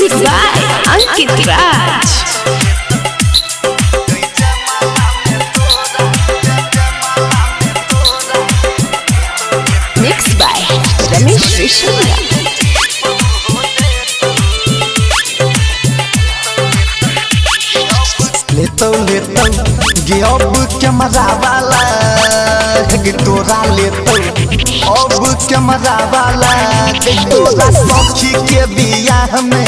Music by Ankit Raj. Mixed by Ramesh Rishia. लेतो गे अब camera वाला गे तोरा लेतो अब कैमरा वाला गे तोरा सखी के बियाह में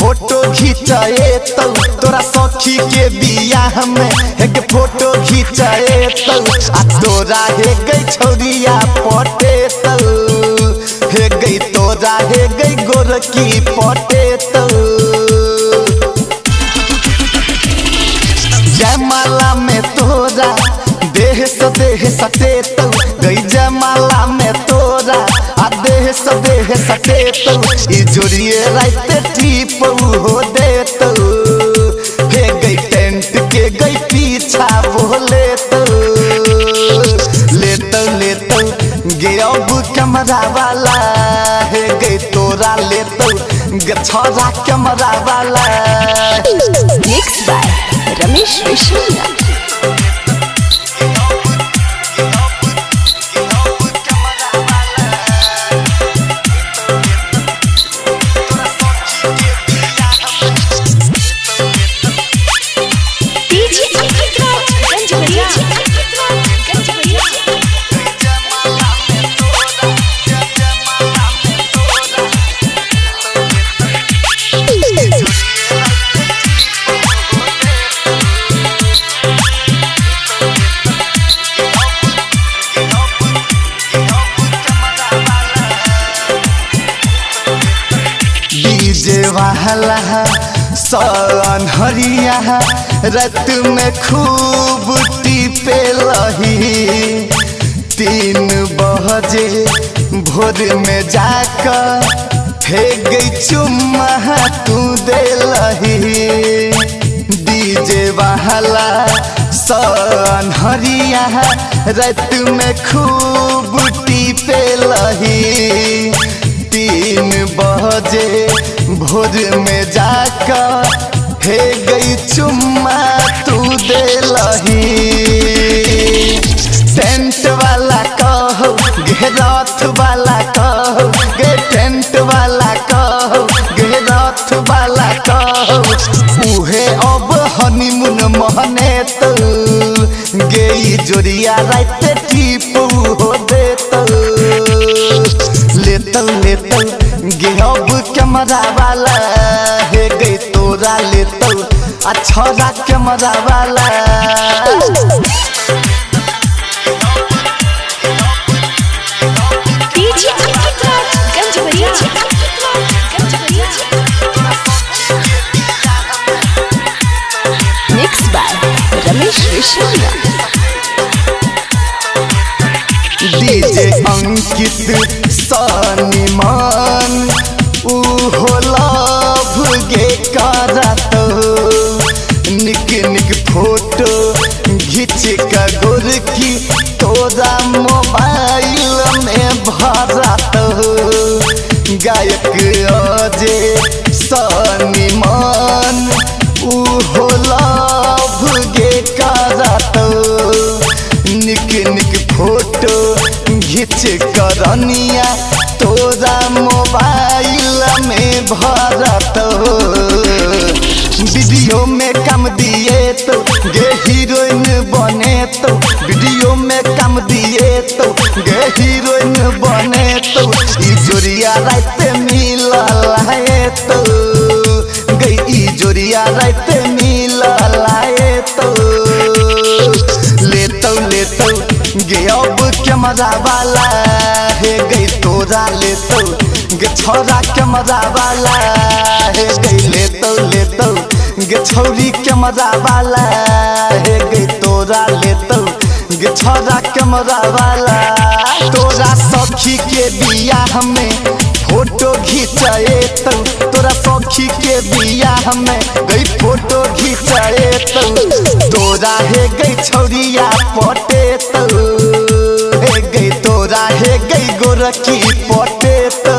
फोटो खिंचाए तो तोरा सखी के बियाह में गे फोटो खिंचाए तो आ तोरा हे गई छौरिया पटे तो हे गई तोरा हे गई गोरकी पटे तो जयमाला में तोरा देह सटे तो गई जयमाला में तोरा आ देह सटे तो ई जोड़िए राइते टीप हो दे तो हे गई टेंट के गई पीछा बोले तो लेतो गे अब कैमरा वाला हे गई तोरा लेतो गे छोरा कैमरा वाला। Mixed by Ramesh Rishia. DJ वाला सनहरिया रात में खूब टीपे लही 3 बजे भोर में जाकर हे गई चुम्मा तू दे लही। डीजे वाला सनहरिया रात में खूब टीपे लही 3 बजे भोर में जाकर हे गई चुम्मा तू दे लही। टेंट वाला कहो गे रथ वाला कहो गे टेंट वाला कहो गे रथ वाला कहो उहे अब हनीमून महने तो गे जोड़िया राइते टीप हो दे तो लेतो गे अब कैमरा वाला हे गई तोरा लेतो अच्छा कैमरा वाला। Mixed by Ramesh Rishia. DJ Ankit सनीमान उहो लव गे करत निक फोटो घिच का गोरकी तोरा मोबाइल में भरत गायक अजय सनीमान उहो लव गे करत निक फोटो घिच करनिया तोरा मोबाइल में भरत वीडियो में कम दिए तो गे हीरोइन बने तो वीडियो में कम दिए तो गे हीरोइन बने तो ई जोड़िया राइते मिलल है तो गई ई जोड़िया राइते मिलल है तो लेतो गे अब कैमरा वाला हे गई तोरा लेतो गे छोरा कैमरा वाला हे गई लेतो गे छौरी कैमरा वाला हे गई तोरा लेतो गे छोरा कैमरा वाला। तोरा सखी के बियाह में फोटो खिंचाए तो तोरा सखी के बियाह में गई फोटो खिंचाए तो तोरा हे गई छौरिया पटे तो हे गई तोरा हे गई गोरकी पटे तो